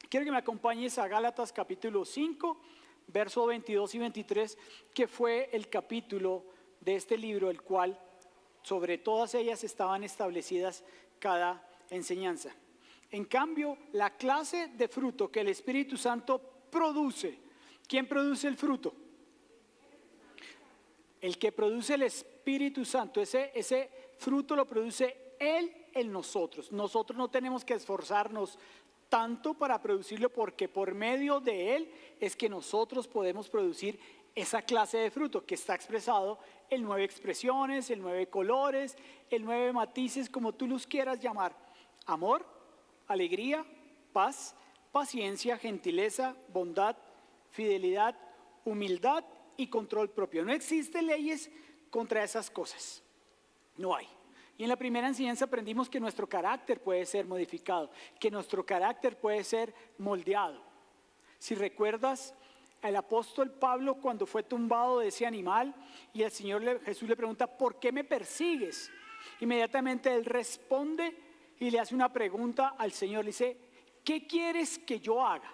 Quiero que me acompañes a Gálatas capítulo 5, versos 22 y 23, que fue el capítulo de este libro, el cual sobre todas ellas estaban establecidas cada enseñanza. En cambio, la clase de fruto que el Espíritu Santo produce, ¿quién produce el fruto? El que produce el Espíritu Santo, ese fruto lo produce Él en nosotros. Nosotros no tenemos que esforzarnos tanto para producirlo, porque por medio de Él es que nosotros podemos producir esa clase de fruto que está expresado en 9 expresiones, en 9 colores, en 9 matices, como tú los quieras llamar: amor, alegría, paz, paciencia, gentileza, bondad, fidelidad, humildad y control propio. No existen leyes contra esas cosas, no hay. Y en la primera enseñanza aprendimos que nuestro carácter puede ser modificado, que nuestro carácter puede ser moldeado. Si recuerdas, el apóstol Pablo, cuando fue tumbado de ese animal y el Señor Jesús le pregunta: ¿por qué me persigues? Inmediatamente él responde y le hace una pregunta al Señor. Le dice: ¿qué quieres que yo haga?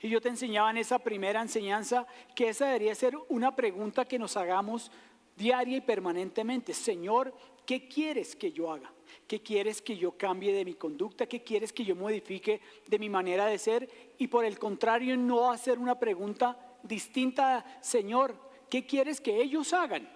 Y yo te enseñaba en esa primera enseñanza que esa debería ser una pregunta que nos hagamos diaria y permanentemente. Señor, ¿qué quieres que yo haga? ¿Qué quieres que yo cambie de mi conducta? ¿Qué quieres que yo modifique de mi manera de ser? Y por el contrario, no hacer una pregunta distinta: Señor, ¿qué quieres que ellos hagan?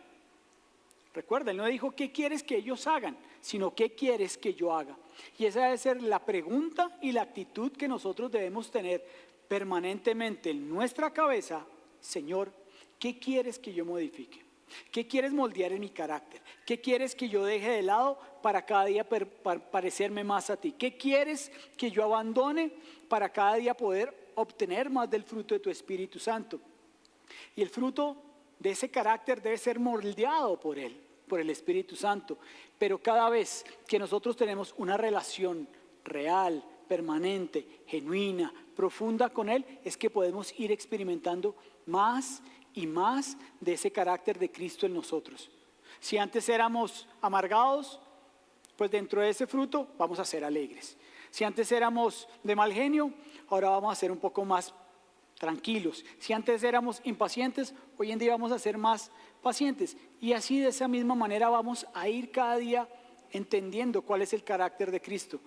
Recuerda, él no dijo ¿qué quieres que ellos hagan?, sino ¿qué quieres que yo haga? Y esa debe ser la pregunta y la actitud que nosotros debemos tener permanentemente en nuestra cabeza. Señor, ¿qué quieres que yo modifique? ¿Qué quieres moldear en mi carácter? ¿Qué quieres que yo deje de lado para cada día parecerme más a ti? ¿Qué quieres que yo abandone para cada día poder obtener más del fruto de tu Espíritu Santo? Y el fruto de ese carácter debe ser moldeado por Él, por el Espíritu Santo. Pero cada vez que nosotros tenemos una relación real, permanente, genuina, profunda con Él, es que podemos ir experimentando más y más de ese carácter de Cristo en nosotros. Si antes éramos amargados, pues dentro de ese fruto vamos a ser alegres. Si antes éramos de mal genio, ahora vamos a ser un poco más tranquilos. Si antes éramos impacientes, hoy en día vamos a ser más pacientes. Y así, de esa misma manera, vamos a ir cada día entendiendo cuál es el carácter de Cristo.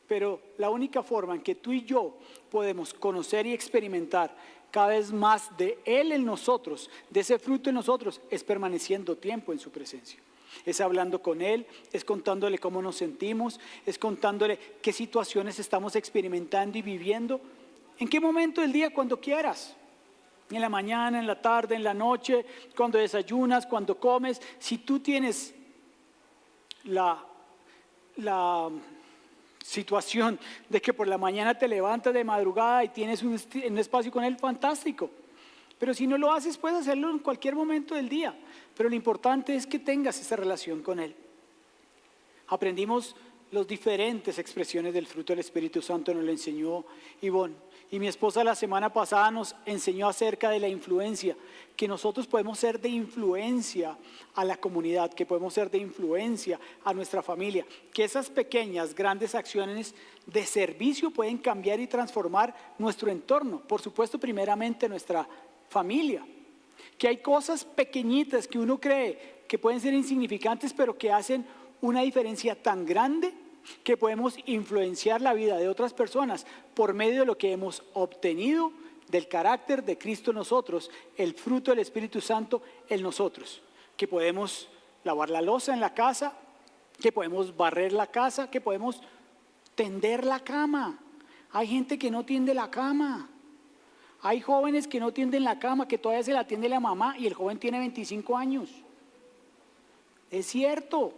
Pero la única forma en que tú y yo podemos conocer y experimentar cada vez más de Él en nosotros, de ese fruto en nosotros, es permaneciendo tiempo en su presencia. Es hablando con Él, es contándole cómo nos sentimos, es contándole qué situaciones estamos experimentando y viviendo. ¿En qué momento del día? Cuando quieras. En la mañana, en la tarde, en la noche, cuando desayunas, cuando comes. Si tú tienes la situación de que por la mañana te levantas de madrugada y tienes un espacio con Él, fantástico. Pero si no lo haces, puedes hacerlo en cualquier momento del día. Pero lo importante es que tengas esa relación con Él. Aprendimos las diferentes expresiones del fruto del Espíritu Santo, nos lo enseñó Ivonne. Y mi esposa la semana pasada nos enseñó acerca de la influencia, que nosotros podemos ser de influencia a la comunidad, que podemos ser de influencia a nuestra familia, que esas pequeñas, grandes acciones de servicio pueden cambiar y transformar nuestro entorno, por supuesto primeramente nuestra familia, que hay cosas pequeñitas que uno cree que pueden ser insignificantes, pero que hacen una diferencia tan grande que podemos influenciar la vida de otras personas por medio de lo que hemos obtenido del carácter de Cristo en nosotros, el fruto del Espíritu Santo en nosotros, que podemos lavar la loza en la casa, que podemos barrer la casa, que podemos tender la cama. Hay gente que no tiende la cama, hay jóvenes que no tienden la cama, que todavía se la tiende la mamá y el joven tiene 25 años. Es cierto.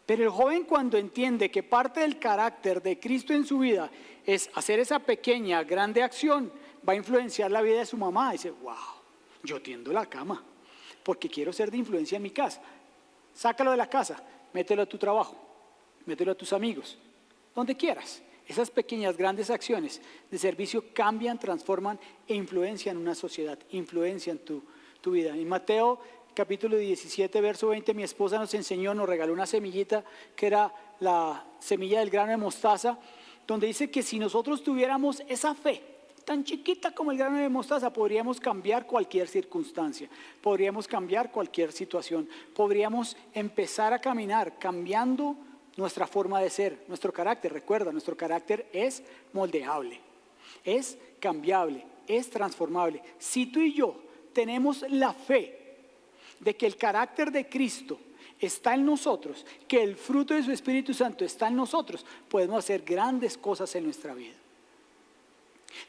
Pero el joven, cuando entiende que parte del carácter de Cristo en su vida es hacer esa pequeña, grande acción, va a influenciar la vida de su mamá. Dice: wow, yo tiendo la cama porque quiero ser de influencia en mi casa. Sácalo de la casa, mételo a tu trabajo, mételo a tus amigos, donde quieras. Esas pequeñas, grandes acciones de servicio cambian, transforman e influencian una sociedad, influencian tu vida. En Mateo capítulo 17, verso 20, mi esposa nos enseñó, nos regaló una semillita que era la semilla del grano de mostaza, donde dice que si nosotros tuviéramos esa fe, tan chiquita como el grano de mostaza, podríamos cambiar cualquier circunstancia, podríamos cambiar cualquier situación, podríamos empezar a caminar cambiando nuestra forma de ser, nuestro carácter. Recuerda, nuestro carácter es moldeable, es cambiable, es transformable. Si tú y yo tenemos la fe de que el carácter de Cristo está en nosotros, que el fruto de su Espíritu Santo está en nosotros, podemos hacer grandes cosas en nuestra vida.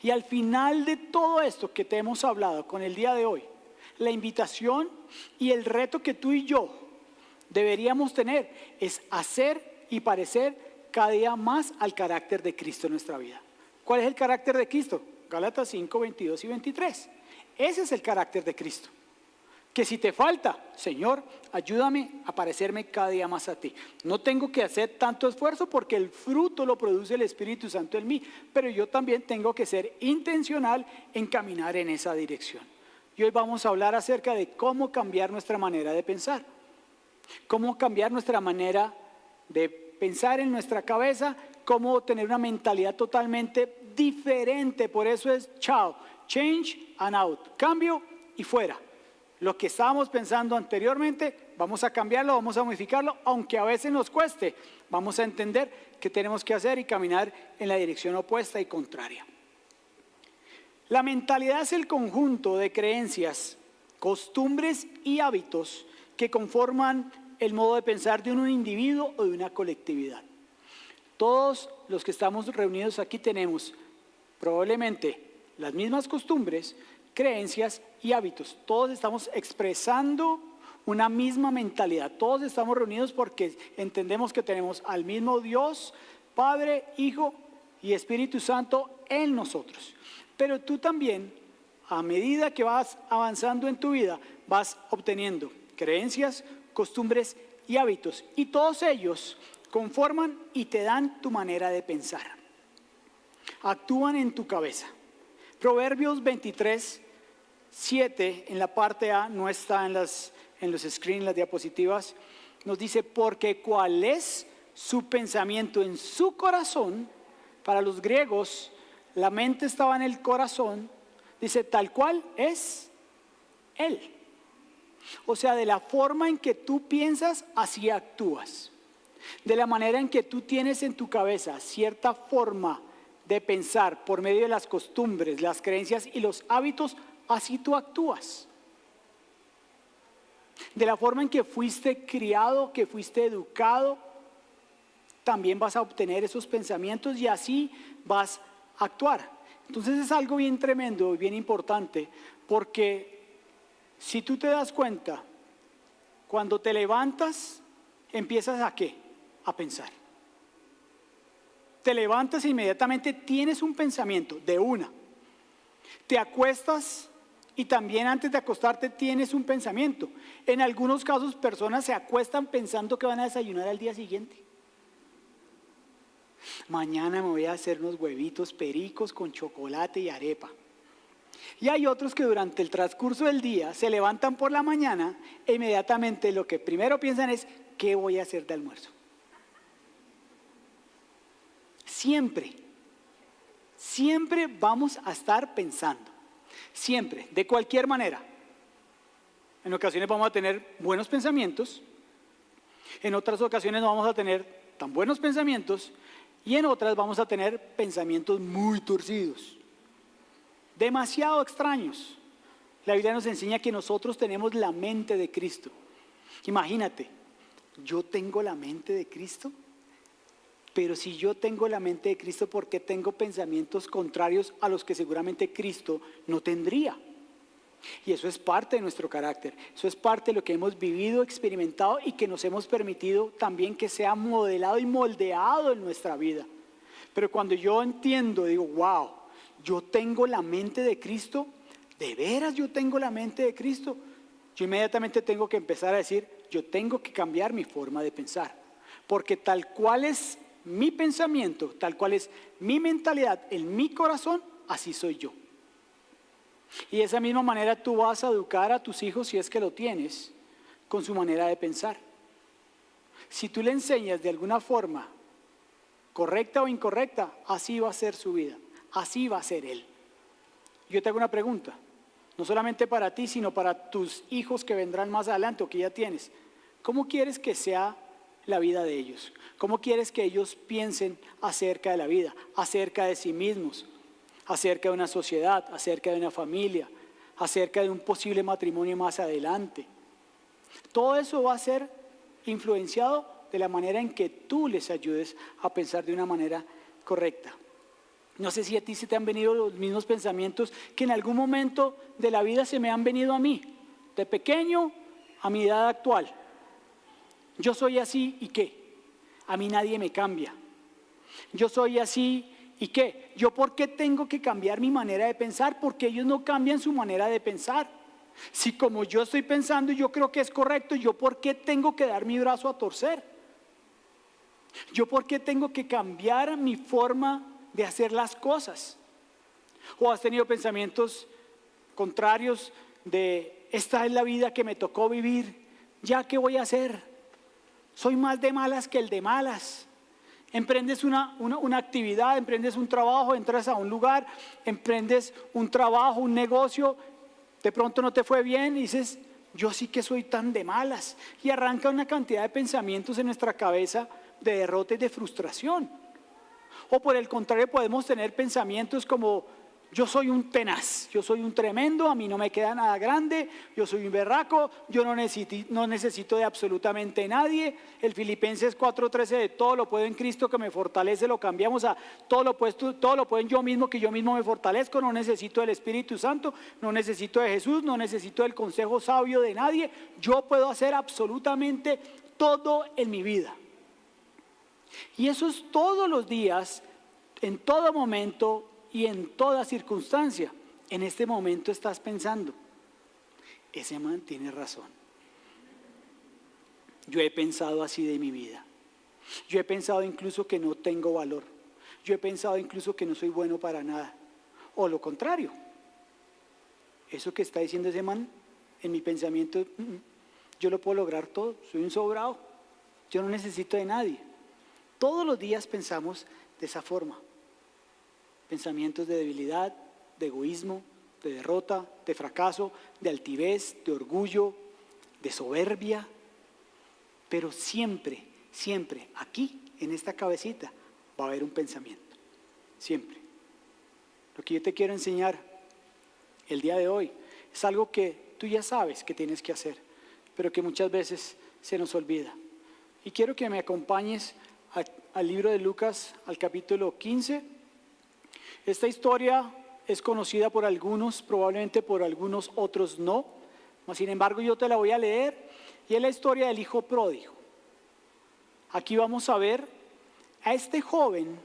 Y al final de todo esto que te hemos hablado con el día de hoy, la invitación y el reto que tú y yo deberíamos tener es hacer y parecer cada día más al carácter de Cristo en nuestra vida. ¿Cuál es el carácter de Cristo? Gálatas 5, 22 y 23. Ese es el carácter de Cristo. Que si te falta, Señor, ayúdame a parecerme cada día más a ti. No tengo que hacer tanto esfuerzo porque el fruto lo produce el Espíritu Santo en mí, pero yo también tengo que ser intencional en caminar en esa dirección. Y hoy vamos a hablar acerca de cómo cambiar nuestra manera de pensar, cómo cambiar nuestra manera de pensar en nuestra cabeza, cómo tener una mentalidad totalmente diferente. Por eso es chao, change and out, cambio y fuera. Lo que estábamos pensando anteriormente, vamos a cambiarlo, vamos a modificarlo, aunque a veces nos cueste. Vamos a entender qué tenemos que hacer y caminar en la dirección opuesta y contraria. La mentalidad es el conjunto de creencias, costumbres y hábitos que conforman el modo de pensar de un individuo o de una colectividad. Todos los que estamos reunidos aquí tenemos probablemente las mismas costumbres, creencias y hábitos. Todos estamos expresando una misma mentalidad. Todos estamos reunidos porque entendemos que tenemos al mismo Dios, Padre, Hijo y Espíritu Santo en nosotros. Pero tú también, a medida que vas avanzando en tu vida, vas obteniendo creencias, costumbres y hábitos. Y todos ellos conforman y te dan tu manera de pensar. Actúan en tu cabeza. Proverbios 23, 7, en la parte A, no está en los screens, las diapositivas, nos dice, porque cuál es su pensamiento en su corazón. Para los griegos, la mente estaba en el corazón, dice, tal cual es él. O sea, de la forma en que tú piensas, así actúas. De la manera en que tú tienes en tu cabeza cierta forma de pensar por medio de las costumbres, las creencias y los hábitos, así tú actúas. De la forma en que fuiste criado, que fuiste educado, también vas a obtener esos pensamientos y así vas a actuar. Entonces es algo bien tremendo y bien importante, porque si tú te das cuenta, cuando te levantas, empiezas ¿a qué? A pensar. Te levantas e inmediatamente tienes un pensamiento de una. Te acuestas y también antes de acostarte tienes un pensamiento. En algunos casos personas se acuestan pensando que van a desayunar al día siguiente. Mañana me voy a hacer unos huevitos pericos con chocolate y arepa. Y hay otros que durante el transcurso del día se levantan por la mañana e inmediatamente lo que primero piensan es ¿qué voy a hacer de almuerzo? Siempre vamos a estar pensando, siempre, de cualquier manera. En ocasiones vamos a tener buenos pensamientos, en otras ocasiones no vamos a tener tan buenos pensamientos y en otras vamos a tener pensamientos muy torcidos, demasiado extraños. La Biblia nos enseña que nosotros tenemos la mente de Cristo. Imagínate, yo tengo la mente de Cristo. Pero si yo tengo la mente de Cristo, ¿por qué tengo pensamientos contrarios a los que seguramente Cristo no tendría? Y eso es parte de nuestro carácter, eso es parte de lo que hemos vivido, experimentado y que nos hemos permitido también que sea modelado y moldeado en nuestra vida. Pero cuando yo entiendo, digo, wow, yo tengo la mente de Cristo, ¿de veras yo tengo la mente de Cristo? Yo inmediatamente tengo que empezar a decir, yo tengo que cambiar mi forma de pensar, porque tal cual es mi pensamiento, tal cual es mi mentalidad en mi corazón, así soy yo. Y de esa misma manera tú vas a educar a tus hijos, si es que lo tienes, con su manera de pensar. Si tú le enseñas de alguna forma correcta o incorrecta, así va a ser su vida, así va a ser él. Yo te hago una pregunta, no solamente para ti, sino para tus hijos que vendrán más adelante o que ya tienes. ¿Cómo quieres que sea la vida de ellos? ¿Cómo quieres que ellos piensen acerca de la vida, acerca de sí mismos, acerca de una sociedad, acerca de una familia, acerca de un posible matrimonio más adelante? Todo eso va a ser influenciado de la manera en que tú les ayudes a pensar de una manera correcta. No sé si a ti se te han venido los mismos pensamientos que en algún momento de la vida se me han venido a mí, de pequeño a mi edad actual. Yo soy así, ¿y qué? A mí nadie me cambia. Yo soy así, ¿y qué? ¿Yo por qué tengo que cambiar mi manera de pensar? Porque ellos no cambian su manera de pensar. Si como yo estoy pensando y yo creo que es correcto, ¿yo por qué tengo que dar mi brazo a torcer? ¿Yo por qué tengo que cambiar mi forma de hacer las cosas? ¿O has tenido pensamientos contrarios de esta es la vida que me tocó vivir, ya qué voy a hacer? Soy más de malas que el de malas. Emprendes una actividad, emprendes un trabajo, entras a un lugar, emprendes un trabajo, un negocio, de pronto no te fue bien y dices, yo sí que soy tan de malas. Y arranca una cantidad de pensamientos en nuestra cabeza de derrota y de frustración. O por el contrario podemos tener pensamientos como yo soy un tenaz, yo soy un tremendo, a mí no me queda nada grande, yo soy un berraco, yo no necesito de absolutamente nadie. El Filipenses 4:13 de todo lo puedo en Cristo que me fortalece, lo cambiamos a todo lo puedo en yo mismo que yo mismo me fortalezco, no necesito del Espíritu Santo, no necesito de Jesús, no necesito del consejo sabio de nadie, yo puedo hacer absolutamente todo en mi vida. Y eso es todos los días, en todo momento y en toda circunstancia. En este momento estás pensando, ese man tiene razón. Yo he pensado así de mi vida. Yo he pensado incluso que no tengo valor. Yo he pensado incluso que no soy bueno para nada. O lo contrario. Eso que está diciendo ese man en mi pensamiento, yo lo puedo lograr todo, soy un sobrado. Yo no necesito de nadie. Todos los días pensamos de esa forma. Pensamientos de debilidad, de egoísmo, de derrota, de fracaso, de altivez, de orgullo, de soberbia. Pero siempre, siempre, aquí, en esta cabecita, va a haber un pensamiento. Siempre. Lo que yo te quiero enseñar el día de hoy es algo que tú ya sabes que tienes que hacer, pero que muchas veces se nos olvida. Y quiero que me acompañes al libro de Lucas, al capítulo 15. Esta historia es conocida por algunos, probablemente por algunos otros no. Sin embargo, yo te la voy a leer y es la historia del hijo pródigo. Aquí vamos a ver a este joven,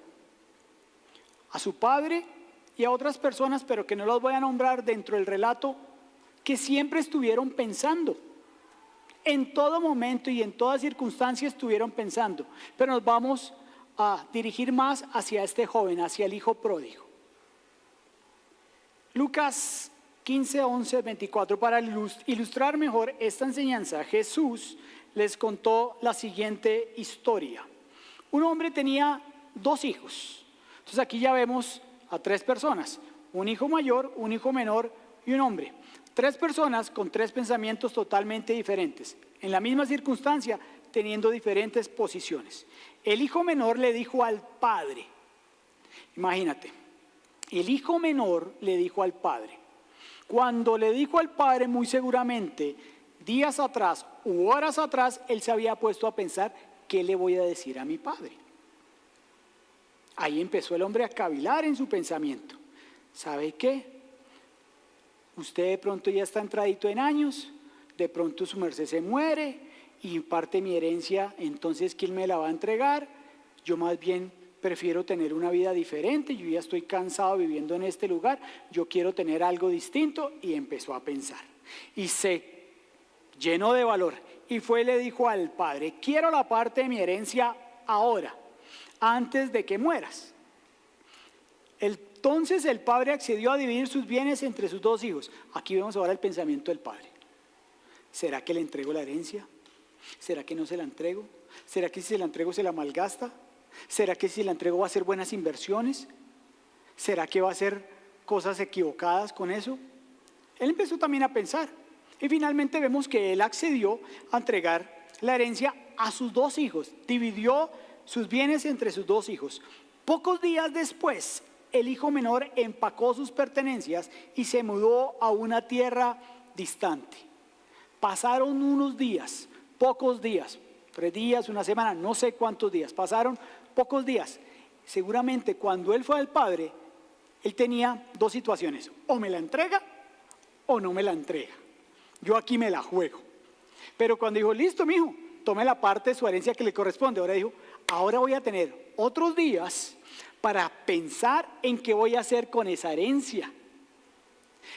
a su padre y a otras personas, pero que no los voy a nombrar dentro del relato, que siempre estuvieron pensando. En todo momento y en toda circunstancia estuvieron pensando. Pero nos vamos a dirigir más hacia este joven, hacia el hijo pródigo. Lucas 15, 11, 24. Para ilustrar mejor esta enseñanza, Jesús les contó la siguiente historia. Un hombre tenía 2 hijos. Entonces aquí ya vemos a 3 personas. Un hijo mayor, un hijo menor y un hombre. 3 personas con 3 pensamientos totalmente diferentes. En la misma circunstancia, teniendo diferentes posiciones. El hijo menor le dijo al padre, imagínate, el hijo menor le dijo al padre, cuando le dijo al padre muy seguramente, días atrás u horas atrás, él se había puesto a pensar, ¿qué le voy a decir a mi padre? Ahí empezó el hombre a cavilar en su pensamiento. ¿Sabe qué? Usted de pronto ya está entradito en años, de pronto su merced se muere y parte mi herencia, entonces ¿quién me la va a entregar? Yo más bien prefiero tener una vida diferente, yo ya estoy cansado viviendo en este lugar, yo quiero tener algo distinto, y empezó a pensar. Y se llenó de valor y fue y le dijo al padre, quiero la parte de mi herencia ahora, antes de que mueras. Entonces el padre accedió a dividir sus bienes entre sus 2 hijos. Aquí vemos ahora el pensamiento del padre. ¿Será que le entrego la herencia? ¿Será que no se la entrego? ¿Será que si se la entrego se la malgasta? ¿Será que si la entrego va a hacer buenas inversiones? ¿Será que va a hacer cosas equivocadas con eso? Él empezó también a pensar y finalmente vemos que él accedió a entregar la herencia a sus 2 hijos, dividió sus bienes entre sus 2 hijos. Pocos días después, el hijo menor empacó sus pertenencias y se mudó a una tierra distante. Pasaron unos días, pocos días, 3 días, una semana, no sé cuántos días, pasaron pocos días. Seguramente cuando él fue al padre, él tenía 2 situaciones, o me la entrega o no me la entrega. Yo aquí me la juego. Pero cuando dijo, listo, mijo, tome la parte de su herencia que le corresponde, ahora dijo, ahora voy a tener otros días para pensar en qué voy a hacer con esa herencia.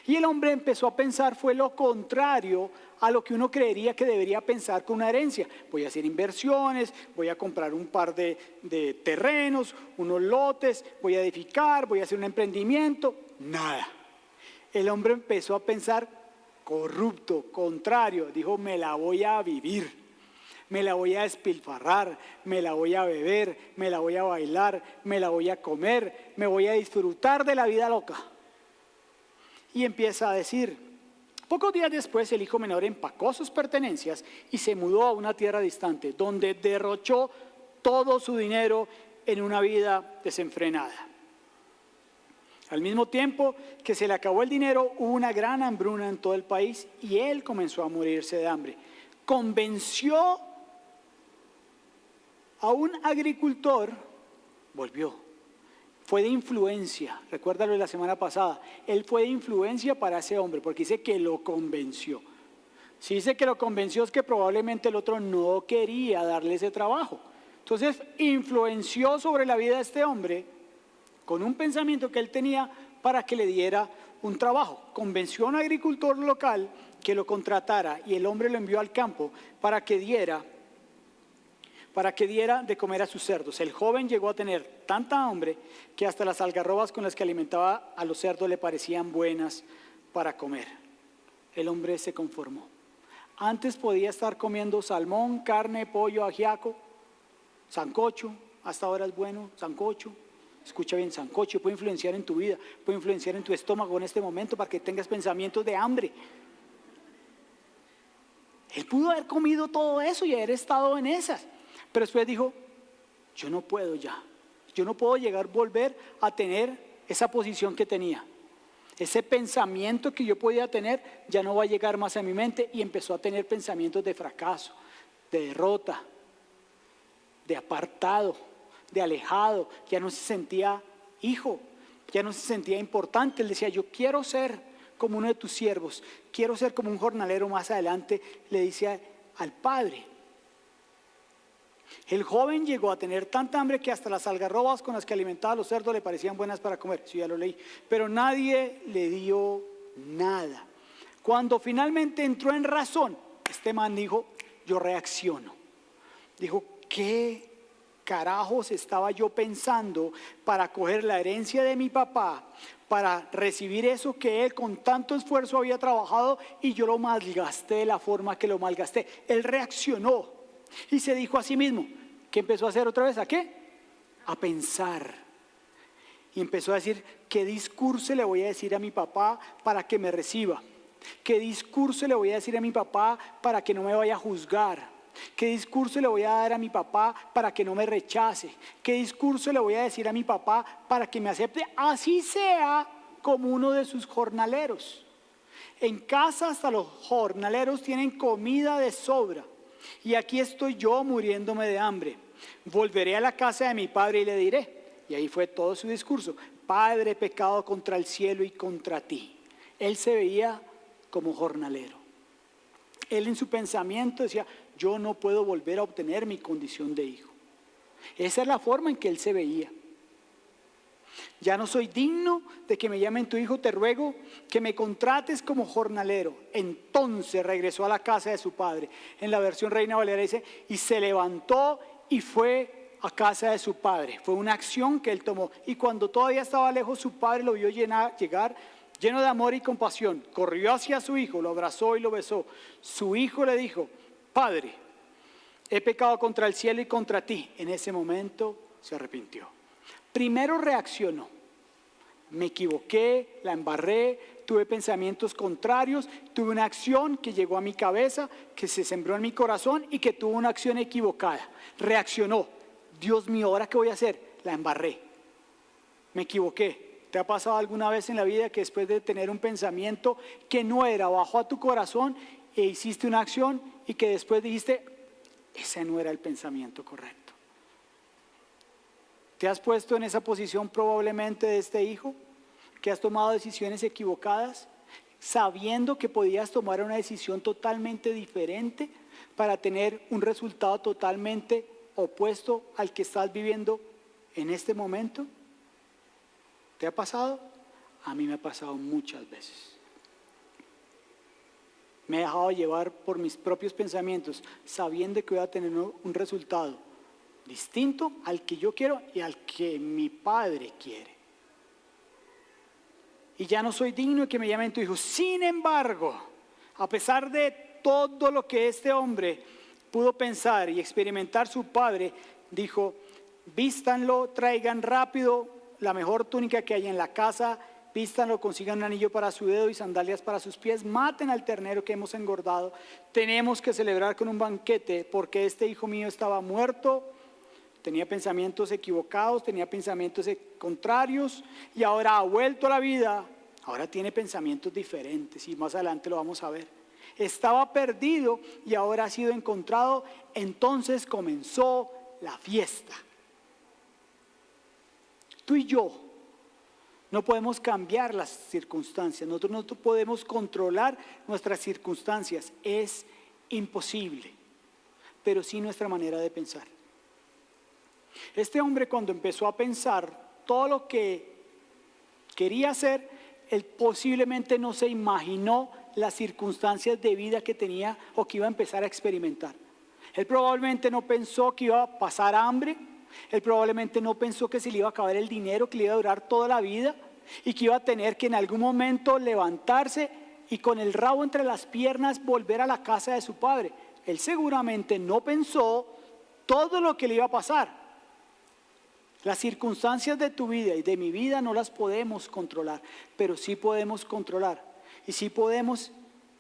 Y el hombre empezó a pensar, fue lo contrario a lo que uno creería que debería pensar con una herencia. Voy a hacer inversiones, voy a comprar un par de terrenos, unos lotes, voy a edificar, voy a hacer un emprendimiento. Nada. El hombre empezó a pensar corrupto, contrario. Dijo, me la voy a vivir, me la voy a despilfarrar, me la voy a beber, me la voy a bailar, me la voy a comer, me voy a disfrutar de la vida loca. Y empieza a decir, pocos días después el hijo menor empacó sus pertenencias y se mudó a una tierra distante, donde derrochó todo su dinero en una vida desenfrenada. Al mismo tiempo que se le acabó el dinero, hubo una gran hambruna en todo el país y él comenzó a morirse de hambre. Convenció a un agricultor, volvió. Fue de influencia, recuérdalo de la semana pasada, él fue de influencia para ese hombre, porque dice que lo convenció. Si dice que lo convenció es que probablemente el otro no quería darle ese trabajo. Entonces influenció sobre la vida de este hombre con un pensamiento que él tenía para que le diera un trabajo. Convenció a un agricultor local que lo contratara y el hombre lo envió al campo para que diera de comer a sus cerdos. El joven llegó a tener tanta hambre que hasta las algarrobas con las que alimentaba a los cerdos le parecían buenas para comer. El hombre se conformó. Antes podía estar comiendo salmón, carne, pollo, ajiaco, sancocho, hasta ahora es bueno, sancocho. Escucha bien, sancocho puede influenciar en tu vida, puede influenciar en tu estómago en este momento para que tengas pensamientos de hambre. Él pudo haber comido todo eso y haber estado en esas. Pero después dijo, yo no puedo ya, yo no puedo volver a tener esa posición que tenía. Ese pensamiento que yo podía tener ya no va a llegar más a mi mente y empezó a tener pensamientos de fracaso, de derrota, de apartado, de alejado, ya no se sentía hijo, ya no se sentía importante. Él decía, yo quiero ser como uno de tus siervos, quiero ser como un jornalero más adelante, le dice al padre. El joven llegó a tener tanta hambre que hasta las algarrobas con las que alimentaba a los cerdos le parecían buenas para comer. Sí, ya lo leí. Pero nadie le dio nada. Cuando finalmente entró en razón, este man dijo, yo reacciono. Dijo, ¿qué carajos estaba yo pensando para coger la herencia de mi papá, para recibir eso que él con tanto esfuerzo había trabajado y yo lo malgasté de la forma que lo malgasté? Él reaccionó. Y se dijo a sí mismo, ¿qué empezó a hacer otra vez? ¿A qué? A pensar. Y empezó a decir, ¿qué discurso le voy a decir a mi papá para que me reciba? ¿Qué discurso le voy a decir a mi papá para que no me vaya a juzgar? ¿Qué discurso le voy a dar a mi papá para que no me rechace? ¿Qué discurso le voy a decir a mi papá para que me acepte? Así sea como uno de sus jornaleros. En casa hasta los jornaleros tienen comida de sobra. Y aquí estoy yo muriéndome de hambre. Volveré a la casa de mi padre y le diré. Y ahí fue todo su discurso. Padre, he pecado contra el cielo y contra ti. Él se veía como jornalero. Él en su pensamiento decía, yo no puedo volver a obtener mi condición de hijo. Esa es la forma en que él se veía. Ya no soy digno de que me llamen tu hijo, te ruego que me contrates como jornalero. Entonces regresó a la casa de su padre. En la versión Reina Valera dice, y se levantó y fue a casa de su padre. Fue una acción que él tomó. Y cuando todavía estaba lejos, su padre lo vio llegar lleno de amor y compasión. Corrió hacia su hijo, lo abrazó y lo besó. Su hijo le dijo, Padre, he pecado contra el cielo y contra ti. En ese momento se arrepintió. Primero reaccionó. Me equivoqué, la embarré, tuve pensamientos contrarios, tuve una acción que llegó a mi cabeza, que se sembró en mi corazón y que tuvo una acción equivocada. Reaccionó. Dios mío, ¿ahora qué voy a hacer? La embarré. Me equivoqué. ¿Te ha pasado alguna vez en la vida que después de tener un pensamiento que no era, bajó a tu corazón e hiciste una acción y que después dijiste, ese no era el pensamiento correcto? ¿Te has puesto en esa posición probablemente de este hijo? ¿Que has tomado decisiones equivocadas? Sabiendo que podías tomar una decisión totalmente diferente para tener un resultado totalmente opuesto al que estás viviendo en este momento. ¿Te ha pasado? A mí me ha pasado muchas veces. Me he dejado llevar por mis propios pensamientos, sabiendo que voy a tener un resultado distinto al que yo quiero y al que mi padre quiere. Y ya no soy digno de que me llamen tu hijo. Sin embargo, a pesar de todo lo que este hombre pudo pensar y experimentar, su padre dijo, vístanlo, traigan rápido la mejor túnica que hay en la casa, vístanlo, consigan un anillo para su dedo y sandalias para sus pies, maten al ternero que hemos engordado, tenemos que celebrar con un banquete porque este hijo mío estaba muerto, tenía pensamientos equivocados, tenía pensamientos contrarios y ahora ha vuelto a la vida, ahora tiene pensamientos diferentes y más adelante lo vamos a ver. Estaba perdido y ahora ha sido encontrado, entonces comenzó la fiesta. Tú y yo no podemos cambiar las circunstancias, nosotros no podemos controlar nuestras circunstancias, es imposible, pero sí nuestra manera de pensar. Este hombre, cuando empezó a pensar todo lo que quería hacer, él posiblemente no se imaginó las circunstancias de vida que tenía o que iba a empezar a experimentar. Él probablemente no pensó que iba a pasar hambre, él probablemente no pensó que se le iba a acabar el dinero, que le iba a durar toda la vida y que iba a tener que en algún momento levantarse y con el rabo entre las piernas volver a la casa de su padre. Él seguramente no pensó todo lo que le iba a pasar. Las circunstancias de tu vida y de mi vida no las podemos controlar, pero sí podemos controlar y sí podemos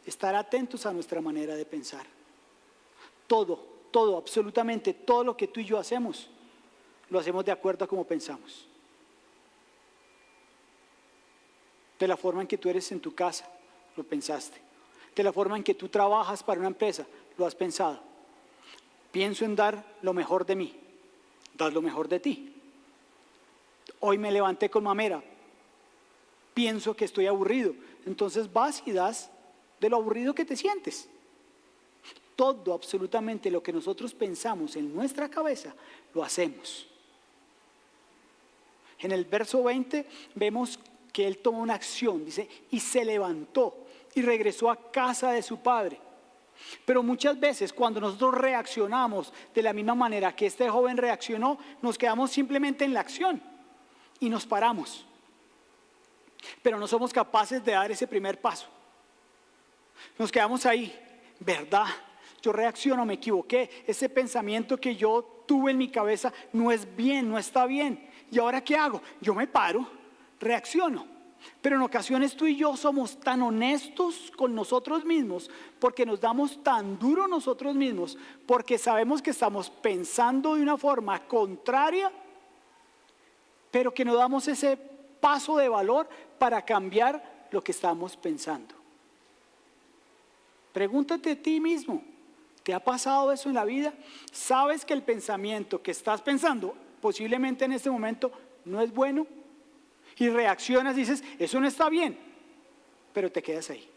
estar atentos a nuestra manera de pensar. Todo, absolutamente todo lo que tú y yo hacemos, lo hacemos de acuerdo a cómo pensamos. De la forma en que tú eres en tu casa, lo pensaste. De la forma en que tú trabajas para una empresa, lo has pensado. Pienso en dar lo mejor de mí, das lo mejor de ti. Hoy me levanté con mamera, pienso que estoy aburrido, entonces vas y das de lo aburrido que te sientes. Todo, absolutamente lo que nosotros pensamos en nuestra cabeza, lo hacemos. En el verso 20 vemos que él tomó una acción, dice, y se levantó y regresó a casa de su padre. Pero muchas veces cuando nosotros reaccionamos de la misma manera que este joven reaccionó, nos quedamos simplemente en la acción y nos paramos. Pero no somos capaces de dar ese primer paso. Nos quedamos ahí, ¿verdad? Yo reacciono, me equivoqué, ese pensamiento que yo tuve en mi cabeza no es bien, no está bien. ¿Y ahora qué hago? Yo me paro, reacciono. Pero en ocasiones tú y yo somos tan honestos con nosotros mismos, porque nos damos tan duro nosotros mismos, porque sabemos que estamos pensando de una forma contraria, pero que no damos ese paso de valor para cambiar lo que estamos pensando. Pregúntate a ti mismo, ¿te ha pasado eso en la vida? ¿Sabes que el pensamiento que estás pensando posiblemente en este momento no es bueno? Y reaccionas y dices, eso no está bien, pero te quedas ahí.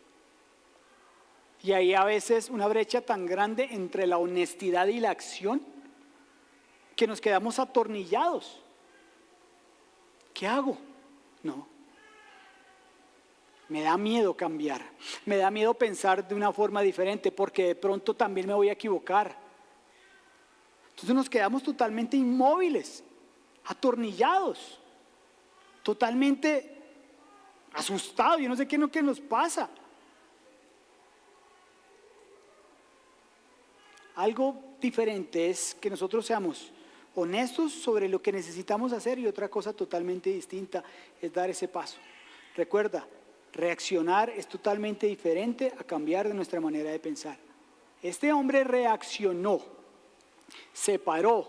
Y hay a veces una brecha tan grande entre la honestidad y la acción que nos quedamos atornillados. ¿Qué hago? No. Me da miedo cambiar, me da miedo pensar de una forma diferente porque de pronto también me voy a equivocar. Entonces nos quedamos totalmente inmóviles, atornillados, totalmente asustados. Yo no sé qué es lo que nos pasa. Algo diferente es que nosotros seamos honestos sobre lo que necesitamos hacer, y otra cosa totalmente distinta es dar ese paso. Recuerda, reaccionar es totalmente diferente a cambiar de nuestra manera de pensar. Este hombre reaccionó, se paró,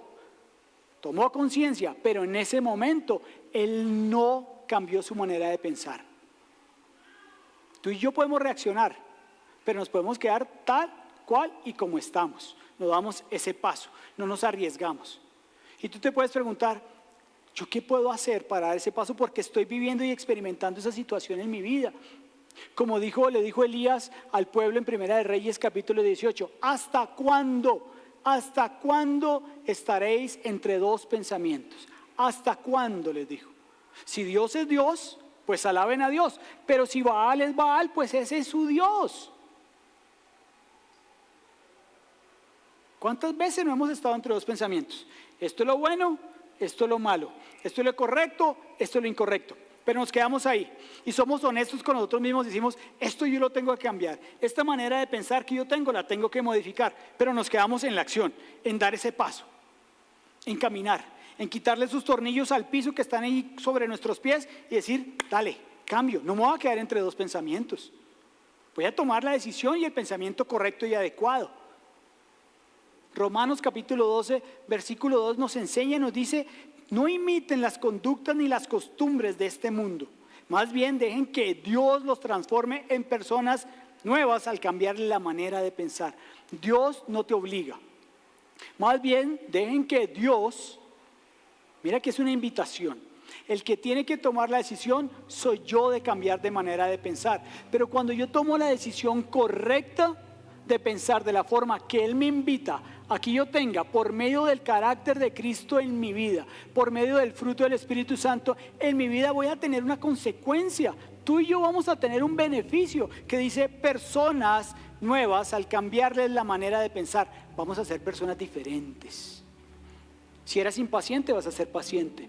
tomó conciencia, pero en ese momento él no cambió su manera de pensar. Tú y yo podemos reaccionar, pero nos podemos quedar tal cual y como estamos. No damos ese paso, no nos arriesgamos. Y tú te puedes preguntar, ¿yo qué puedo hacer para dar ese paso? Porque estoy viviendo y experimentando esa situación en mi vida. Como le dijo Elías al pueblo en Primera de Reyes capítulo 18, ¿hasta cuándo? ¿Hasta cuándo estaréis entre dos pensamientos? ¿Hasta cuándo? Les dijo. Si Dios es Dios, pues alaben a Dios. Pero si Baal es Baal, pues ese es su Dios. ¿Cuántas veces no hemos estado entre dos pensamientos? Esto es lo bueno, esto es lo malo. Esto es lo correcto, esto es lo incorrecto. Pero nos quedamos ahí y somos honestos con nosotros mismos. Decimos, esto yo lo tengo que cambiar. Esta manera de pensar que yo tengo, la tengo que modificar. Pero nos quedamos en la acción, en dar ese paso, en caminar, en quitarle sus tornillos al piso que están ahí sobre nuestros pies y decir, dale, cambio. No me voy a quedar entre dos pensamientos. Voy a tomar la decisión y el pensamiento correcto y adecuado. Romanos capítulo 12, versículo 2 nos enseña y nos dice, no imiten las conductas ni las costumbres de este mundo. Más bien dejen que Dios los transforme en personas nuevas al cambiarle la manera de pensar. Dios no te obliga. Más bien dejen que Dios, mira que es una invitación. El que tiene que tomar la decisión soy yo de cambiar de manera de pensar. Pero cuando yo tomo la decisión correcta de pensar de la forma que Él me invita a que yo tenga, por medio del carácter de Cristo en mi vida, por medio del fruto del Espíritu Santo en mi vida, voy a tener una consecuencia. Tú y yo vamos a tener un beneficio que dice personas nuevas al cambiarles la manera de pensar. Vamos a ser personas diferentes. Si eras impaciente, vas a ser paciente.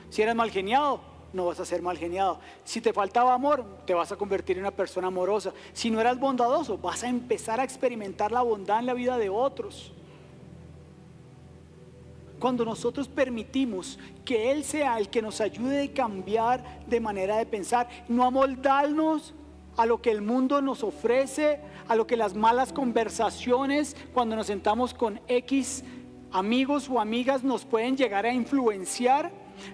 Si eras malgeniado, no vas a ser malgeniado. Si te faltaba amor, te vas a convertir en una persona amorosa. Si no eras bondadoso, vas a empezar a experimentar la bondad en la vida de otros. Cuando nosotros permitimos que Él sea el que nos ayude a cambiar de manera de pensar, no amoldarnos a lo que el mundo nos ofrece, a lo que las malas conversaciones, cuando nos sentamos con X amigos o amigas, nos pueden llegar a influenciar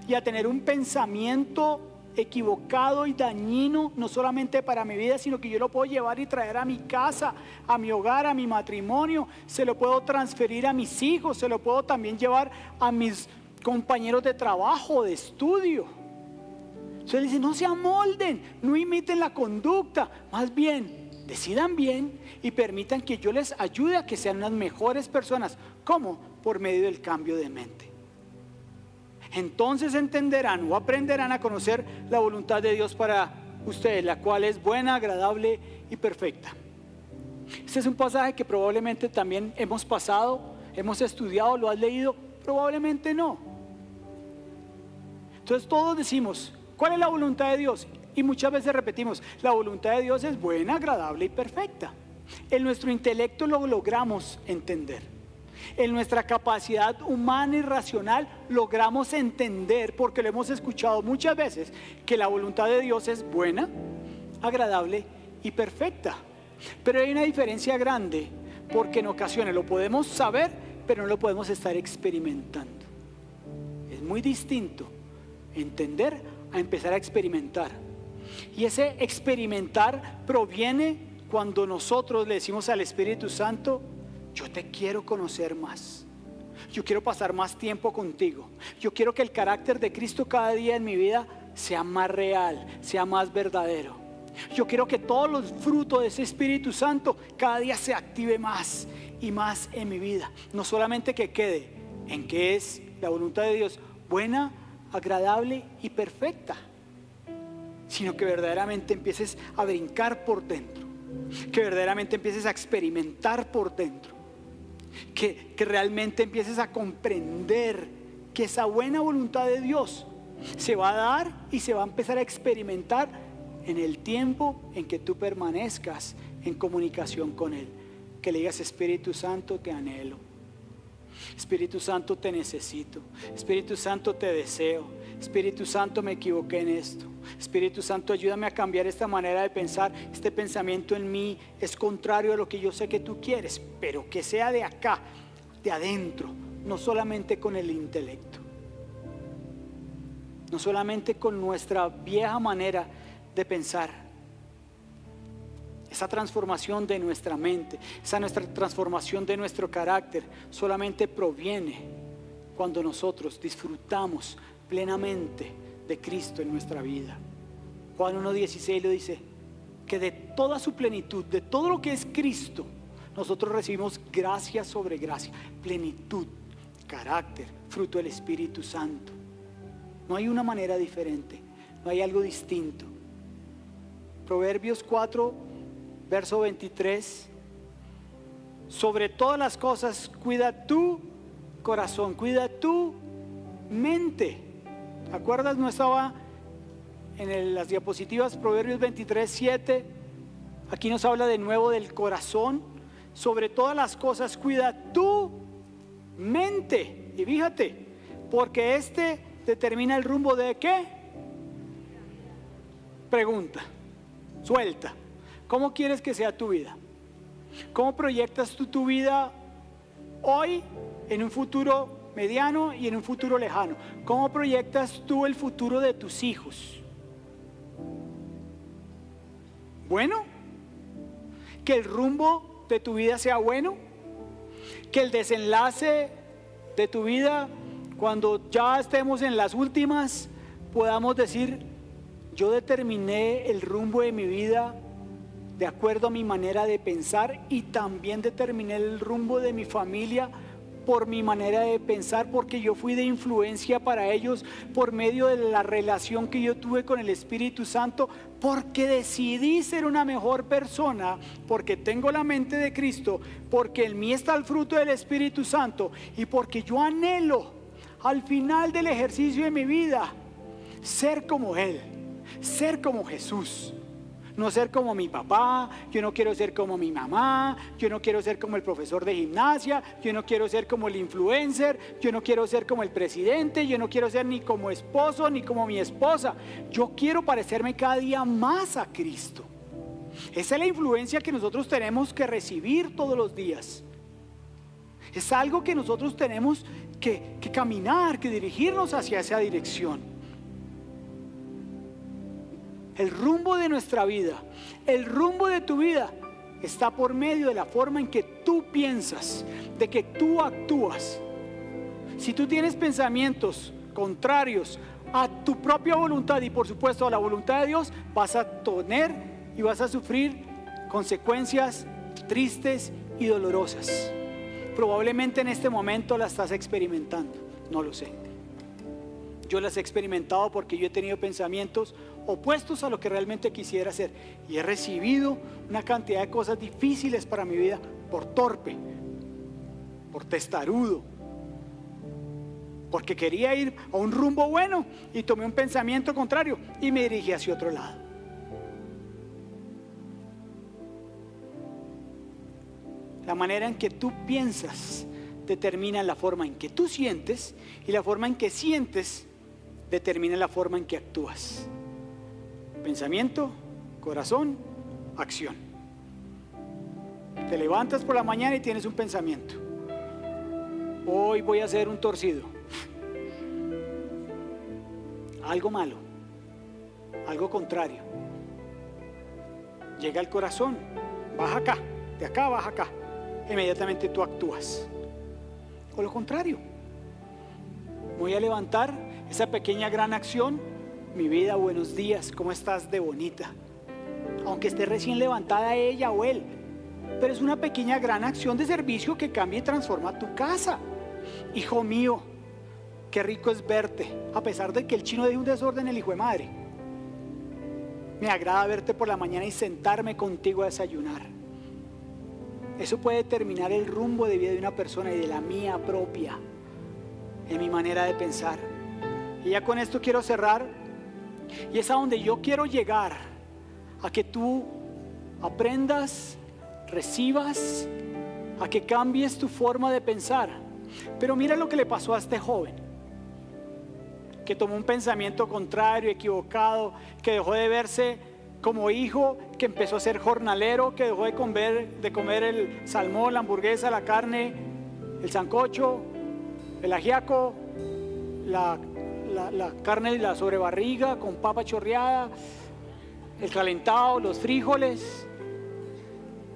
y a tener un pensamiento equivocado y dañino, no solamente para mi vida, sino que yo lo puedo llevar y traer a mi casa, a mi hogar, a mi matrimonio. Se lo puedo transferir a mis hijos, se lo puedo también llevar a mis compañeros de trabajo, de estudio. Entonces dice, no se amolden, no imiten la conducta, más bien decidan bien y permitan que yo les ayude a que sean unas mejores personas. ¿Cómo? Por medio del cambio de mente. Entonces entenderán o aprenderán a conocer la voluntad de Dios para ustedes, la cual es buena, agradable y perfecta. Este es un pasaje que probablemente también hemos pasado, hemos estudiado, lo has leído, probablemente no. Entonces todos decimos, ¿cuál es la voluntad de Dios? Y muchas veces repetimos, la voluntad de Dios es buena, agradable y perfecta. En nuestro intelecto lo logramos entender. En nuestra capacidad humana y racional logramos entender, porque lo hemos escuchado muchas veces, que la voluntad de Dios es buena, agradable y perfecta. Pero hay una diferencia grande, porque en ocasiones lo podemos saber, pero no lo podemos estar experimentando. Es muy distinto entender a empezar a experimentar. Y ese experimentar proviene cuando nosotros le decimos al Espíritu Santo, yo te quiero conocer más. Yo quiero pasar más tiempo contigo. Yo quiero que el carácter de Cristo cada día en mi vida sea más real, sea más verdadero. Yo quiero que todos los frutos de ese Espíritu Santo cada día se active más y más en mi vida. No solamente que quede en que es la voluntad de Dios buena, agradable y perfecta, sino que verdaderamente empieces a brincar por dentro, que verdaderamente empieces a experimentar por dentro. Que realmente empieces a comprender que esa buena voluntad de Dios se va a dar y se va a empezar a experimentar en el tiempo en que tú permanezcas en comunicación con Él. Que le digas, Espíritu Santo, te anhelo. Espíritu Santo, te necesito. Espíritu Santo, te deseo. Espíritu Santo, me equivoqué en esto. Espíritu Santo, ayúdame a cambiar esta manera de pensar. Este pensamiento en mí es contrario a lo que yo sé que tú quieres, pero que sea de acá, de adentro, no solamente con el intelecto, no solamente con nuestra vieja manera de pensar. Esa transformación de nuestra mente, esa nuestra transformación de nuestro carácter solamente proviene cuando nosotros disfrutamos plenamente de Cristo en nuestra vida. Juan 1:16 lo dice, que de toda su plenitud, de todo lo que es Cristo, nosotros recibimos gracia sobre gracia, plenitud, carácter, fruto del Espíritu Santo. No hay una manera diferente, no hay algo distinto. Proverbios 4, verso 23, sobre todas las cosas cuida tu corazón, cuida tu mente. ¿Te acuerdas? No estaba en las diapositivas. Proverbios 23, 7. Aquí nos habla de nuevo del corazón. Sobre todas las cosas cuida tu mente. Y fíjate, porque este determina el rumbo de ¿qué? Pregunta, suelta. ¿Cómo quieres que sea tu vida? ¿Cómo proyectas tú tu vida hoy, en un futuro mediano y en un futuro lejano? ¿Cómo proyectas tú el futuro de tus hijos? Bueno, que el rumbo de tu vida sea bueno, que el desenlace de tu vida, cuando ya estemos en las últimas, podamos decir, yo determiné el rumbo de mi vida de acuerdo a mi manera de pensar, y también determiné el rumbo de mi familia por mi manera de pensar, porque yo fui de influencia para ellos por medio de la relación que yo tuve con el Espíritu Santo, porque decidí ser una mejor persona, porque tengo la mente de Cristo, porque en mí está el fruto del Espíritu Santo, y porque yo anhelo al final del ejercicio de mi vida ser como Él, ser como Jesús. No ser como mi papá, yo no quiero ser como mi mamá, yo no quiero ser como el profesor de gimnasia, yo no quiero ser como el influencer, yo no quiero ser como el presidente, yo no quiero ser ni como esposo ni como mi esposa. Yo quiero parecerme cada día más a Cristo. Esa es la influencia que nosotros tenemos que recibir todos los días. Es algo que nosotros tenemos que caminar, que dirigirnos hacia esa dirección. El rumbo de nuestra vida, el rumbo de tu vida está por medio de la forma en que tú piensas, de que tú actúas. Si tú tienes pensamientos contrarios a tu propia voluntad y por supuesto a la voluntad de Dios, vas a tener y vas a sufrir consecuencias tristes y dolorosas. Probablemente en este momento las estás experimentando, no lo sé. Yo las he experimentado porque yo he tenido pensamientos opuestos a lo que realmente quisiera hacer, y he recibido una cantidad de cosas difíciles para mi vida por torpe, por testarudo, porque quería ir a un rumbo bueno y tomé un pensamiento contrario y me dirigí hacia otro lado. La manera en que tú piensas determina la forma en que tú sientes, y la forma en que sientes determina la forma en que actúas. Pensamiento, corazón, acción. Te levantas por la mañana y tienes un pensamiento: hoy voy a hacer un torcido. Algo malo, algo contrario. Llega al corazón, baja acá, de acá baja acá. Inmediatamente tú actúas. O lo contrario, voy a levantar esa pequeña gran acción. Mi vida, buenos días, ¿cómo estás de bonita? Aunque esté recién levantada ella o él, pero es una pequeña gran acción de servicio que cambia y transforma tu casa. Hijo mío, qué rico es verte, a pesar de que el chino deje un desorden, el hijo de madre. Me agrada verte por la mañana y sentarme contigo a desayunar. Eso puede determinar el rumbo de vida de una persona y de la mía propia, en mi manera de pensar. Y ya con esto quiero cerrar, y es a donde yo quiero llegar, a que tú aprendas, recibas, a que cambies tu forma de pensar, Pero mira lo que le pasó a este joven, que tomó un pensamiento contrario, equivocado, que dejó de verse como hijo, que empezó a ser jornalero, que dejó de comer el salmón, la hamburguesa, la carne, el sancocho, el ajiaco, la carne de la sobrebarriga con papa chorreada, el calentado, los frijoles.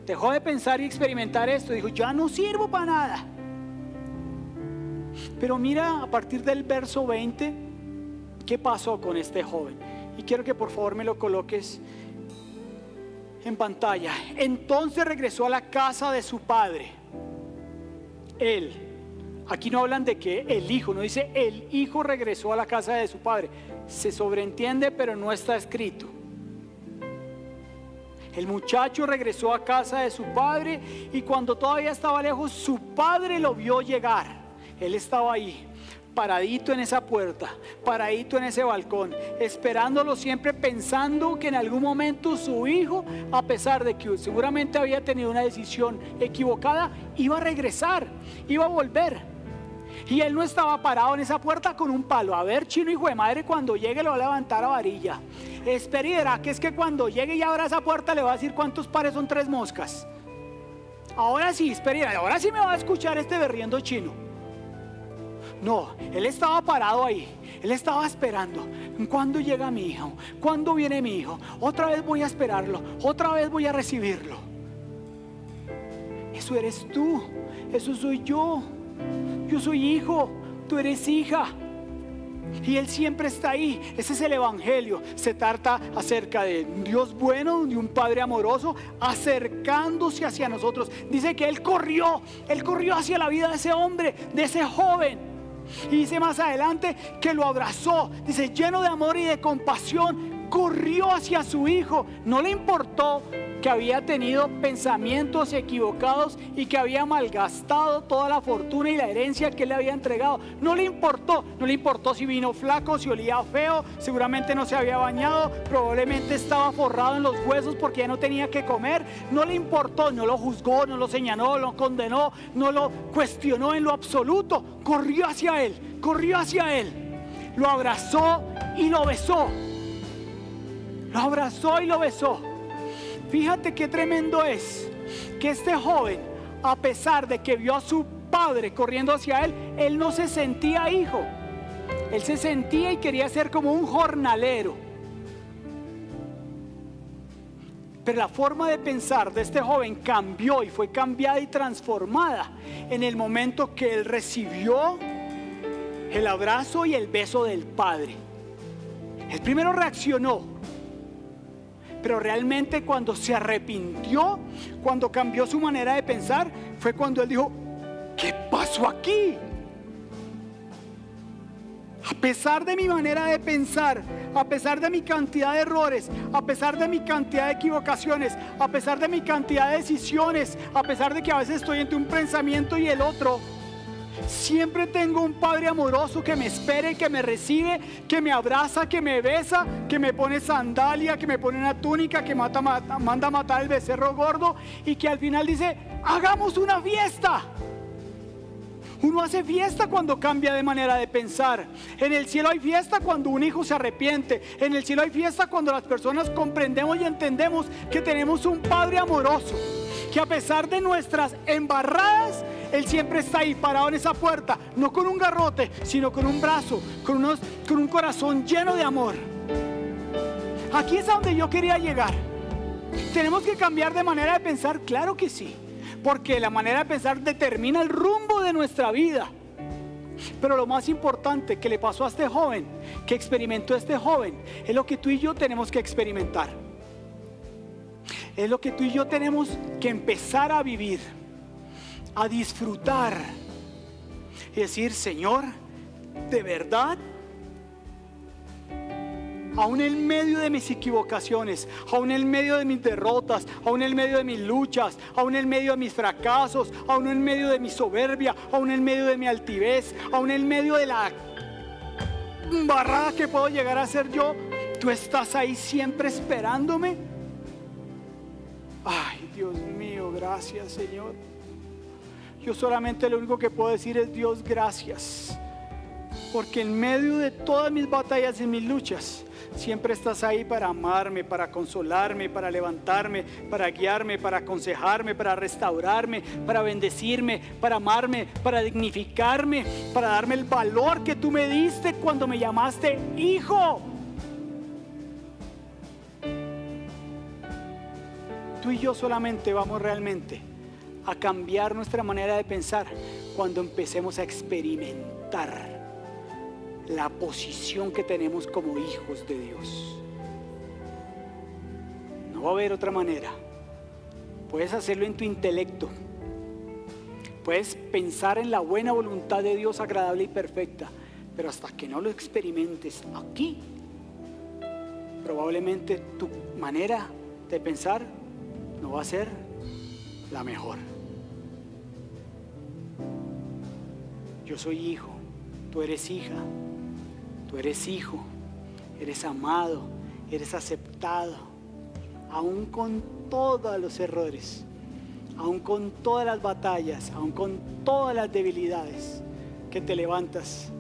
Dejó de pensar y experimentar esto. Dijo, ya no sirvo para nada. Pero mira a partir del verso 20 qué pasó con este joven. Y quiero que por favor me lo coloques en pantalla. Entonces regresó a la casa de su padre. Él. Aquí no hablan de que el hijo, no dice el hijo regresó a la casa de su padre. Se sobreentiende, pero no está escrito. El muchacho regresó a casa de su padre y cuando todavía estaba lejos, su padre lo vio llegar. Él estaba ahí, paradito en esa puerta, paradito en ese balcón, esperándolo siempre, pensando que en algún momento su hijo, a pesar de que seguramente había tenido una decisión equivocada, iba a regresar, iba a volver. Y él no estaba parado en esa puerta con un palo. A ver, chino hijo de madre, cuando llegue lo va a levantar a varilla. Espera y verá que es que cuando llegue y abra esa puerta le va a decir cuántos pares son 3 moscas. Ahora sí, espera y verá, ahora sí me va a escuchar este berriendo chino. No, él estaba parado ahí. Él estaba esperando. ¿Cuándo llega mi hijo? ¿Cuándo viene mi hijo? Otra vez voy a esperarlo. Otra vez voy a recibirlo. Eso eres tú. Eso soy yo. Yo soy hijo, tú eres hija. Y Él siempre está ahí. Ese es el evangelio. Se trata acerca de un Dios bueno, de un Padre amoroso acercándose hacia nosotros. Dice que Él corrió hacia la vida de ese hombre, de ese joven. Y dice más adelante que lo abrazó. Dice, lleno de amor y de compasión, corrió hacia su hijo. No le importó que había tenido pensamientos equivocados y que había malgastado toda la fortuna y la herencia que él le había entregado. No le importó si vino flaco, si olía feo, seguramente no se había bañado, probablemente estaba forrado en los huesos porque ya no tenía que comer. No le importó, no lo juzgó, no lo señaló, no lo condenó, no lo cuestionó en lo absoluto. Corrió hacia él, lo abrazó y lo besó. Lo abrazó y lo besó. Fíjate qué tremendo es que este joven, a pesar de que vio a su padre corriendo hacia él, él no se sentía hijo. Él se sentía y quería ser como un jornalero. Pero la forma de pensar de este joven cambió y fue cambiada y transformada en el momento que él recibió el abrazo y el beso del padre. Él primero reaccionó, pero realmente cuando se arrepintió, cuando cambió su manera de pensar, fue cuando él dijo, ¿qué pasó aquí? A pesar de mi manera de pensar, a pesar de mi cantidad de errores, a pesar de mi cantidad de equivocaciones, a pesar de mi cantidad de decisiones, a pesar de que a veces estoy entre un pensamiento y el otro, siempre tengo un Padre amoroso que me espera, que me recibe, que me abraza, que me besa, que me pone sandalia, que me pone una túnica, que manda a matar el becerro gordo y que al final dice, hagamos una fiesta. Uno hace fiesta cuando cambia de manera de pensar. En el cielo hay fiesta cuando un hijo se arrepiente. En el cielo hay fiesta cuando las personas comprendemos y entendemos que tenemos un Padre amoroso, que a pesar de nuestras embarradas, Él siempre está ahí parado en esa puerta, no con un garrote, sino con un brazo, con un corazón lleno de amor. Aquí es a donde yo quería llegar. ¿Tenemos que cambiar de manera de pensar? Claro que sí, porque la manera de pensar determina el rumbo de nuestra vida. Pero lo más importante que le pasó a este joven, que experimentó este joven, es lo que tú y yo tenemos que experimentar. Es lo que tú y yo tenemos que empezar a vivir, a disfrutar y decir, Señor, de verdad, aún en medio de mis equivocaciones, aún en medio de mis derrotas, aún en medio de mis luchas, aún en medio de mis fracasos, aún en medio de mi soberbia, aún en medio de mi altivez, aún en medio de la barrada que puedo llegar a ser yo, tú estás ahí siempre esperándome. Ay, Dios mío, gracias, Señor. yo solamente lo único que puedo decir es: Dios, gracias, porque en medio de todas mis batallas y mis luchas, siempre estás ahí para amarme, para consolarme, para levantarme, para guiarme, para aconsejarme, para restaurarme, para bendecirme, para amarme, para dignificarme, para darme el valor que tú me diste cuando me llamaste hijo. Tú y yo solamente vamos realmente a cambiar nuestra manera de pensar cuando empecemos a experimentar la posición que tenemos como hijos de Dios. No va a haber otra manera. Puedes hacerlo en tu intelecto, puedes pensar en la buena voluntad de Dios agradable y perfecta, pero hasta que no lo experimentes aquí, probablemente tu manera de pensar no va a ser la mejor. Yo soy hijo, tú eres hija, tú eres hijo, eres amado, eres aceptado, aún con todos los errores, aún con todas las batallas, aún con todas las debilidades que te levantas.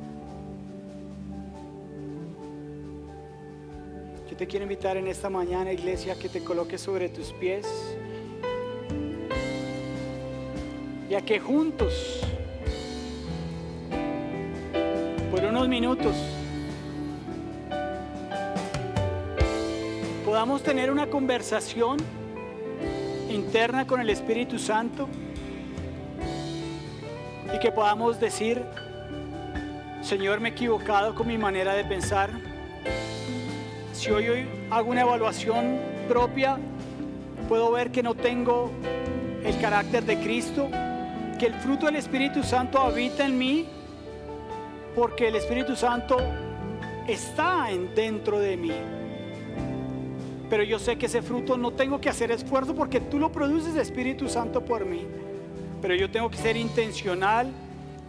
Yo te quiero invitar en esta mañana, iglesia, que te coloques sobre tus pies y a que juntos, por unos minutos, podamos tener una conversación interna con el Espíritu Santo y que podamos decir: Señor, me he equivocado con mi manera de pensar. Si hoy hago una evaluación propia, puedo ver que no tengo el carácter de Cristo, que el fruto del Espíritu Santo habita en mí, porque el Espíritu Santo está dentro de mí. Pero yo sé que ese fruto no tengo que hacer esfuerzo, porque tú lo produces, Espíritu Santo, por mí. Pero yo tengo que ser intencional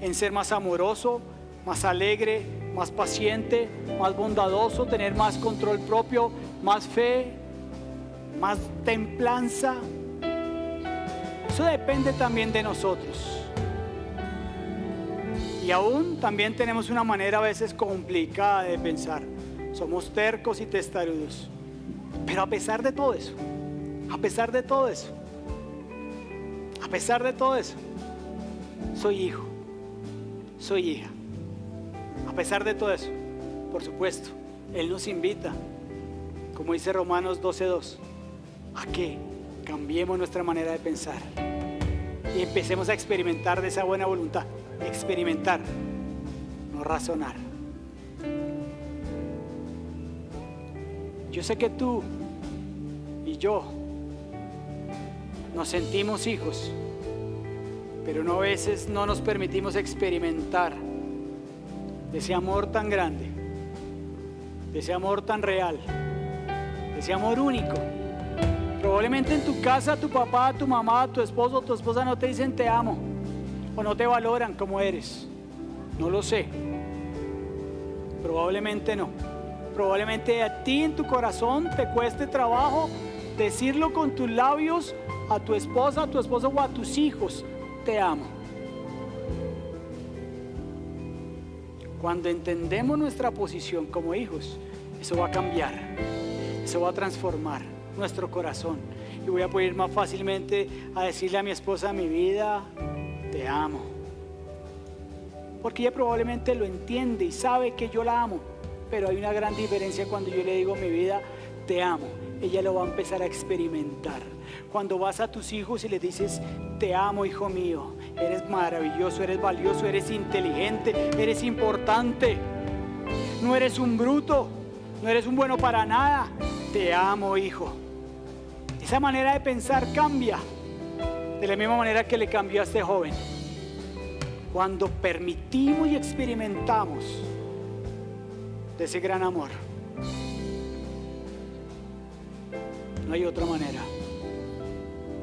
en ser más amoroso, más alegre, más paciente, más bondadoso, tener más control propio, más fe, más templanza. Eso depende también de nosotros. Y aún también tenemos una manera a veces complicada de pensar. Somos tercos y testarudos. Pero a pesar de todo eso, a pesar de todo eso, a pesar de todo eso, soy hijo, soy hija. A pesar de todo eso, por supuesto, Él nos invita, como dice Romanos 12:2, a que cambiemos nuestra manera de pensar y empecemos a experimentar de esa buena voluntad. Experimentar, no razonar. Yo sé que tú y yo nos sentimos hijos, pero a veces no nos permitimos experimentar de ese amor tan grande, de ese amor tan real, de ese amor único. Probablemente en tu casa tu papá, tu mamá, tu esposo o tu esposa no te dicen te amo, o no te valoran como eres. No lo sé. Probablemente no. Probablemente a ti en tu corazón te cueste trabajo decirlo con tus labios a tu esposa, a tu esposo o a tus hijos: te amo. Cuando entendemos nuestra posición como hijos, eso va a cambiar, eso va a transformar nuestro corazón. Y voy a poder ir más fácilmente a decirle a mi esposa: mi vida, te amo. Porque ella probablemente lo entiende y sabe que yo la amo. Pero hay una gran diferencia cuando yo le digo: mi vida, te amo. Ella lo va a empezar a experimentar. Cuando vas a tus hijos y les dices: te amo, hijo mío, eres maravilloso, eres valioso, eres inteligente, eres importante, no eres un bruto, no eres un bueno para nada, te amo, hijo. Esa manera de pensar cambia de la misma manera que le cambió a este joven. Cuando permitimos y experimentamos de ese gran amor, no hay otra manera,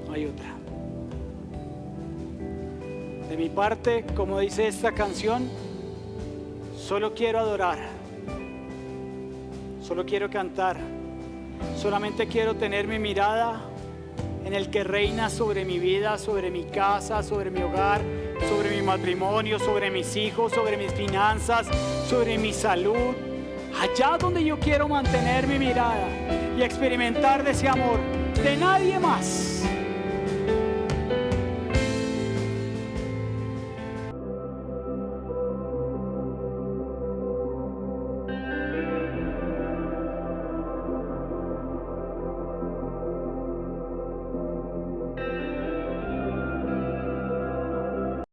no hay otra. De mi parte, como dice esta canción, solo quiero adorar, solo quiero cantar, solamente quiero tener mi mirada en el que reina sobre mi vida, sobre mi casa, sobre mi hogar, sobre mi matrimonio, sobre mis hijos, sobre mis finanzas, sobre mi salud. Allá donde yo quiero mantener mi mirada y experimentar de ese amor, de nadie más.